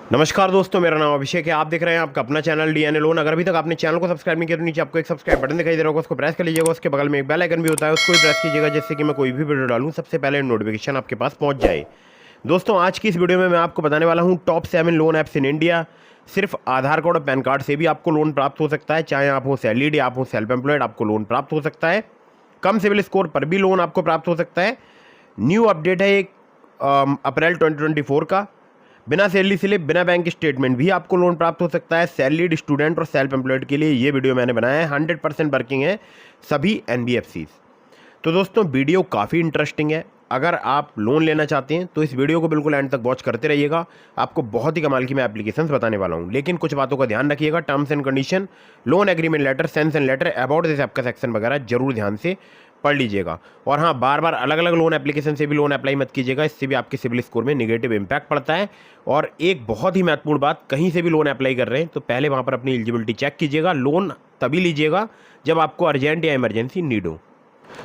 नमस्कार दोस्तों, मेरा नाम अभिषेक है। आप देख रहे हैं आपका अपना चैनल डीएनए लोन। अगर अभी तक आपने चैनल को सब्सक्राइब नहीं किया तो नीचे आपको एक सब्सक्राइब बटन दिखाई दे रहा होगा, उसको प्रेस कर लीजिएगा। उसके बगल में एक बेल आइकन भी होता है, उसको भी प्रेस कीजिएगा, जिससे कि मैं कोई भी वीडियो डालूं सबसे पहले नोटिफिकेशन आपके पास पहुंच जाए। दोस्तों, आज की इस वीडियो में मैं आपको बताने वाला हूँ top 7 loan apps in India. सिर्फ आधार कार्ड और पैन कार्ड से भी आपको लोन प्राप्त हो सकता है। चाहे आप हो सैलरीड या आप हो सेल्फ एम्प्लॉयड, आपको लोन प्राप्त हो सकता है। कम सिविल स्कोर पर भी लोन आपको प्राप्त हो सकता है। न्यू अपडेट है एक अप्रैल 2024 का। बिना सैलरी स्लिप, बिना बैंक स्टेटमेंट भी आपको लोन प्राप्त हो सकता है। सैलरीड, स्टूडेंट और सेल्फ एम्प्लॉयड के लिए ये वीडियो मैंने बनाया है। 100% वर्किंग है सभी एनबीएफसीज। तो दोस्तों, वीडियो काफ़ी इंटरेस्टिंग है। अगर आप लोन लेना चाहते हैं तो इस वीडियो को बिल्कुल एंड तक वॉच करते रहिएगा। आपको बहुत ही कमाल की मैं एप्लीकेशंस बताने वाला हूं, लेकिन कुछ बातों का ध्यान रखिएगा। Terms and condition, loan agreement letter, sanction letter, about this app का सेक्शन वगैरह जरूर ध्यान से पढ़ लीजिएगा। और हाँ, बार बार अलग अलग लोन एप्लीकेशन से भी लोन अप्लाई मत कीजिएगा, इससे भी आपके सिविल स्कोर में निगेटिव इंपैक्ट पड़ता है। और एक बहुत ही महत्वपूर्ण बात, कहीं से भी लोन अप्लाई कर रहे हैं तो पहले वहाँ पर अपनी एलिजिबिलिटी चेक कीजिएगा। लोन तभी लीजिएगा जब आपको अर्जेंट या इमरजेंसी नीड हो।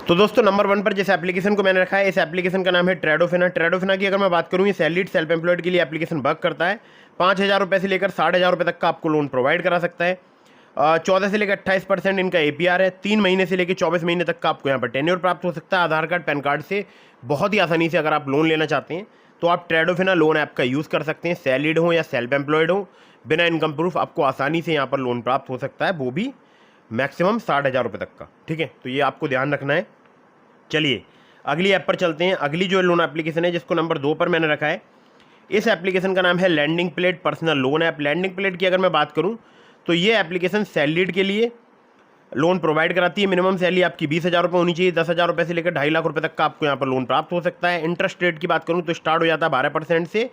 तो दोस्तों, नंबर 1 पर जिस एप्लीकेशन को मैंने रखा है, इस एप्लीकेशन का नाम है ट्रेडोफिना। ट्रेडोफिना की अगर मैं बात करूँ, ये सैलरीड सेल्फ एम्प्लॉयड के लिए एप्लीकेशन वर्क करता है। 5,000 रुपये से लेकर 60,000 रुपये तक का आपको लोन प्रोवाइड करा सकता है। 14 से लेकर 28% इनका एपीआर है। 3 महीने से लेकर 24 महीने तक का आपको यहाँ पर टेन्योर प्राप्त हो सकता है। आधार कार्ड, पैन कार्ड से बहुत ही आसानी से अगर आप लोन लेना चाहते हैं तो आप ट्रेडोफिना लोन ऐप का यूज़ कर सकते हैं। सैलरीड हो या सेल्फ एम्प्लॉयड हो, बिना इनकम प्रूफ आपको आसानी से यहाँ पर लोन प्राप्त हो सकता है, वो भी मैक्सिमम 60,000 रुपये तक का। ठीक है, तो ये आपको ध्यान रखना है। चलिए अगली ऐप पर चलते हैं। अगली जो लोन एप्लीकेशन है, जिसको नंबर 2 पर मैंने रखा है, इस एप्लीकेशन का नाम है landing plate personal loan app. Landing plate की अगर मैं बात करूं तो ये एप्लीकेशन सैलरीड के लिए लोन प्रोवाइड कराती है। मिनिमम सैलरी आपकी 20,000 रुपये होनी चाहिए। 10,000 रुपये से लेकर 2.5 लाख रुपये तक का आपको यहाँ पर लोन प्राप्त हो सकता है। इंटरेस्ट रेट की बात करूँ तो स्टार्ट हो जाता है 12% से,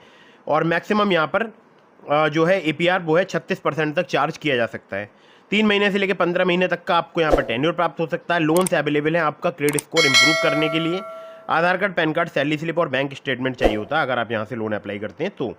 और मैक्सिमम यहाँ पर जो है एपीआर वो है 36% तक चार्ज किया जा सकता है। 3 महीने से लेकर 15 महीने तक का आपको यहाँ पर टेन्योर प्राप्त हो सकता है। लोन से अवेलेबल है आपका क्रेडिट स्कोर इंप्रूव करने के लिए। Aadhaar card, PAN card, salary slip और बैंक स्टेटमेंट चाहिए होता है अगर आप यहाँ से लोन अप्लाई करते हैं तो।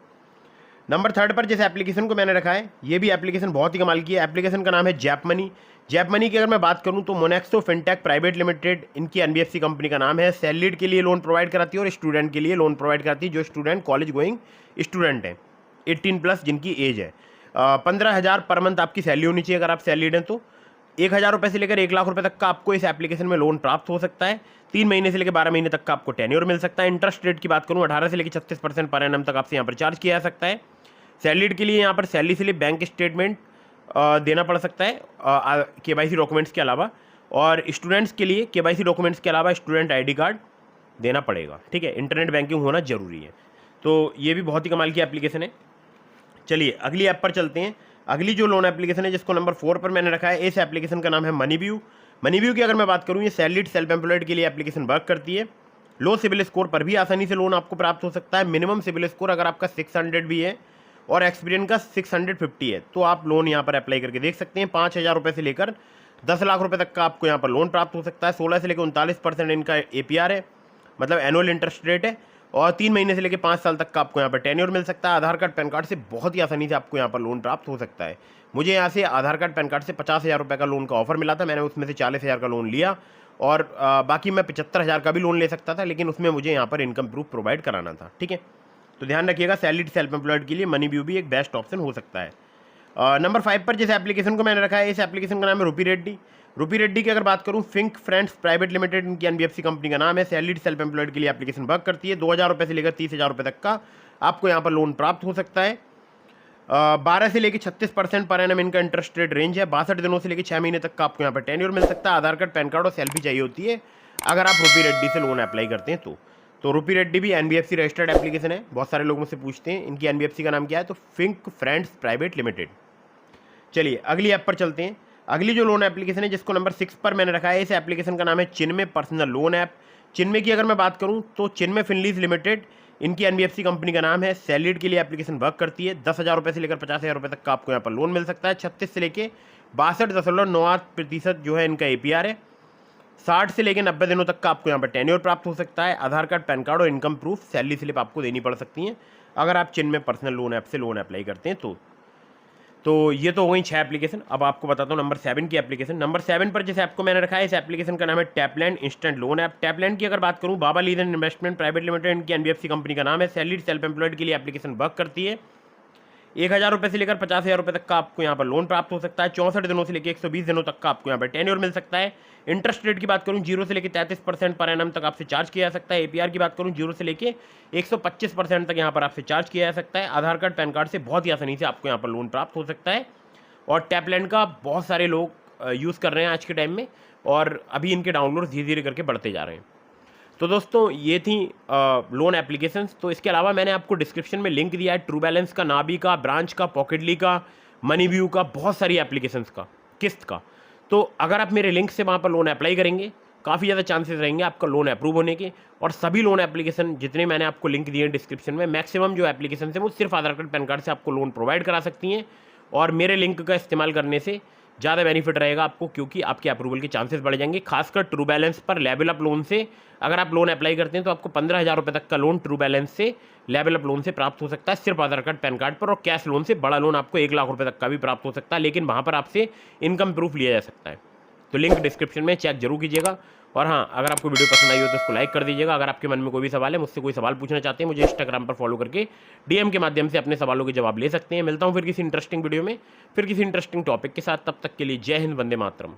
नंबर 3 पर जिस एप्लीकेशन को मैंने रखा है, ये भी एप्लीकेशन बहुत ही कमाल की है। एप्लीकेशन का नाम है जैप मनी। जैप मनी की अगर मैं बात करूँ तो मोनेक्सो फिनटेक प्राइवेट लिमिटेड इनकी एनबीएफसी कंपनी का नाम है। सैलरीड के लिए लोन प्रोवाइड कराती है और स्टूडेंट के लिए लोन प्रोवाइड कराती है, जो स्टूडेंट कॉलेज गोइंग स्टूडेंट हैं, 18+ जिनकी एज है। 15,000 पर मंथ आपकी सैलरी होनी चाहिए अगर आप सैलरीड हैं तो। 1,000 रुपये से लेकर 1 लाख रुपये तक का आपको इस एप्लीकेशन में लोन प्राप्त हो सकता है। 3 महीने से लेकर 12 महीने तक का आपको टेन्योर मिल सकता है। इंटरेस्ट रेट की बात करूँ 18 से लेकर 36% पर एनम तक आपसे यहाँ पर चार्ज किया जा सकता है। सैलरीड के लिए यहाँ पर सैलरी स्लिप, बैंक स्टेटमेंट देना पड़ सकता है केवाईसी डॉक्यूमेंट्स के अलावा। और स्टूडेंट्स के लिए केवाईसी डॉक्यूमेंट्स के अलावा स्टूडेंट आईडी कार्ड देना पड़ेगा। ठीक है, इंटरनेट बैंकिंग होना जरूरी है। तो ये भी बहुत ही कमाल की एप्लीकेशन है। चलिए अगली ऐप पर चलते हैं। अगली जो लोन एप्लीकेशन है, जिसको नंबर 4 पर मैंने रखा है, इस एप्लीकेशन का नाम है मनीव्यू। मनीव्यू की अगर मैं बात करूँ, ये सैलरीड सेल्फ एम्प्लॉयड के लिए एप्लीकेशन वर्क करती है। लो सिविल स्कोर पर भी आसानी से लोन आपको प्राप्त हो सकता है। मिनिमम सिविल स्कोर अगर आपका 600 भी है और एक्सपीरियंस का 650 है तो आप लोन यहाँ पर अप्लाई करके देख सकते हैं। 5,000 रुपये से लेकर 10 लाख रुपये तक का आपको यहाँ पर लोन प्राप्त हो सकता है। 16 से लेकर 39% इनका एपीआर है, मतलब एनुअल इंटरेस्ट रेट है। और 3 महीने से लेकर 5 साल तक का आपको यहाँ पर टेन्योर मिल सकता है। आधार कार्ड, पैन कार्ड से बहुत ही आसानी से आपको यहाँ पर लोन प्राप्त हो सकता है। मुझे यहाँ से आधार कार्ड, पैन कार्ड से 50,000 रुपये का लोन का ऑफर मिला था। मैंने उसमें से 40,000 का लोन लिया और बाकी मैं 75,000 का भी लोन ले सकता था, लेकिन उसमें मुझे यहाँ पर इनकम प्रूफ प्रोवाइड कराना था। ठीक है, तो ध्यान रखिएगा, सैलरीड सेल्फ एम्प्लॉयड के लिए मनीव्यू भी एक बेस्ट ऑप्शन हो सकता है। नंबर 5 पर जिस एप्लीकेशन को मैंने रखा है, इस एप्लीकेशन का नाम है रूपी रेड्डी। रूपी रेड्डी की अगर बात करूं, फिंक फ्रेंड्स प्राइवेट लिमिटेड इनकी एनबीएफसी कंपनी का नाम है। सैलरीड सेल्फ एम्प्लॉयड के लिए एप्लीकेशन वर्क करती है। 2,000 रुपये से लेकर 30,000 रुपये तक का आपको यहाँ पर लोन प्राप्त हो सकता है। 12 से लेकर 36% पर एनम इनका इंटरेस्ट रेट रेंज है। 62 दिनों से लेकर 6 महीने तक का आपको यहाँ पर टेन्योर मिल सकता है। आधार कार्ड, पैन कार्ड और सेल्फी चाहिए होती है अगर आप रूपी रेड्डी से लोन अप्लाई करते हैं तो रूपी रेड्डी भी एनबीएफसी रजिस्टर्ड एप्लीकेशन है। बहुत सारे लोग मुझसे पूछते हैं इनकी एनबीएफसी का नाम क्या है, तो फिंक फ्रेंड्स प्राइवेट लिमिटेड। चलिए अगली ऐप पर चलते हैं। अगली जो लोन एप्लीकेशन है, जिसको नंबर 6 पर मैंने रखा है, इस एप्लीकेशन का नाम है चिन्मय पर्सनल लोन ऐप। चिन्मय की अगर मैं बात करूं तो चिन्मय फिनलीज लिमिटेड इनकी एनबीएफसी कंपनी का नाम है। सैलरीड के लिए एप्लीकेशन वर्क करती है। 10,000 रुपये से लेकर 50,000 रुपये तक का आपको यहाँ पर लोन मिल सकता है। 36 से लेकर 62.98% जो है इनका एपीआर है। 60 से लेकर 90 दिनों तक का आपको यहाँ पर टेन्योर प्राप्त हो सकता है। आधार कार्ड, पैन कार्ड और इनकम प्रूफ, सैलरी स्लिप आपको देनी पड़ सकती है अगर आप चिन्मय पर्सनल लोन ऐप से लोन अप्लाई करते हैं तो ये तो हो गई 6 एप्लीकेशन। अब आपको बताता हूँ नंबर 7 की एप्लीकेशन। नंबर 7 पर जिस ऐप को मैंने रखा है, इस एप्लीकेशन का नाम है Tapland instant loan app. Tapland की अगर बात करूँ, Baba lease and investment private limited इनकी एनबीएफसी कंपनी का नाम है। सैलरीड सेल्फ एम्प्लॉयड के लिए एप्लीकेशन वर्क करती है। 1000 रुपये से लेकर 50,000 रुपये तक का आपको यहाँ पर लोन प्राप्त हो सकता है। 64 दिनों से लेकर 120 दिनों तक का आपको यहाँ पर टेन्योर मिल सकता है। इंटरेस्ट रेट की बात करूँ 0 से लेकर 33% पर एनम तक आपसे चार्ज किया जा सकता है। APR की बात करूँ 0 से लेकर 125% तक यहाँ पर आपसे चार्ज किया जा सकता है। आधार कार्ड पैन कार्ड से बहुत ही आसानी से आपको यहाँ पर लोन प्राप्त हो सकता है। और टैपलैंड का बहुत सारे लोग यूज़ कर रहे हैं आज के टाइम में, और अभी इनके डाउनलोड धीरे धीरे करके बढ़ते जा रहे हैं। तो दोस्तों ये थी लोन एप्लीकेशंस। तो इसके अलावा मैंने आपको डिस्क्रिप्शन में लिंक दिया है ट्रू बैलेंस का, नाबी का, ब्रांच का, पॉकेटली का, मनी व्यू का, बहुत सारी एप्लीकेशंस का, किस्त का। तो अगर आप मेरे लिंक से वहाँ पर लोन अप्लाई करेंगे, काफ़ी ज़्यादा चांसेस रहेंगे आपका लोन अप्रूव होने के। और सभी लोन एप्लीकेशन जितने मैंने आपको लिंक दिए हैं डिस्क्रिप्शन में, मैक्सिमम जो एप्लीकेशन है वो सिर्फ आधार कार्ड पैन कार्ड से आपको लोन प्रोवाइड करा सकती हैं। और मेरे लिंक का इस्तेमाल करने से ज़्यादा बेनिफिट रहेगा आपको, क्योंकि आपके अप्रूवल के चांसेस बढ़ जाएंगे। खासकर ट्रू बैलेंस पर लेवल अप लोन से अगर आप लोन अप्लाई करते हैं तो आपको 15,000 रुपये तक का लोन ट्रू बैलेंस से लेवल अप लोन से प्राप्त हो सकता है, सिर्फ आधार कार्ड पैन कार्ड पर। और कैश लोन से बड़ा लोन आपको 1 लाख रुपये तक का भी प्राप्त हो सकता है, लेकिन वहाँ पर आपसे इनकम प्रूफ लिया जा सकता है। तो लिंक डिस्क्रिप्शन में चेक जरूर कीजिएगा। और हाँ, अगर आपको वीडियो पसंद आई हो तो उसको लाइक कर दीजिएगा। अगर आपके मन में कोई भी सवाल है, मुझसे कोई सवाल पूछना चाहते हैं, मुझे इंस्टाग्राम पर फॉलो करके DM के माध्यम से अपने सवालों के जवाब ले सकते हैं। मिलता हूँ फिर किसी इंटरेस्टिंग वीडियो में, फिर किसी इंटरेस्टिंग टॉपिक के साथ। तब तक के लिए जय हिंद, वंदे मातरम।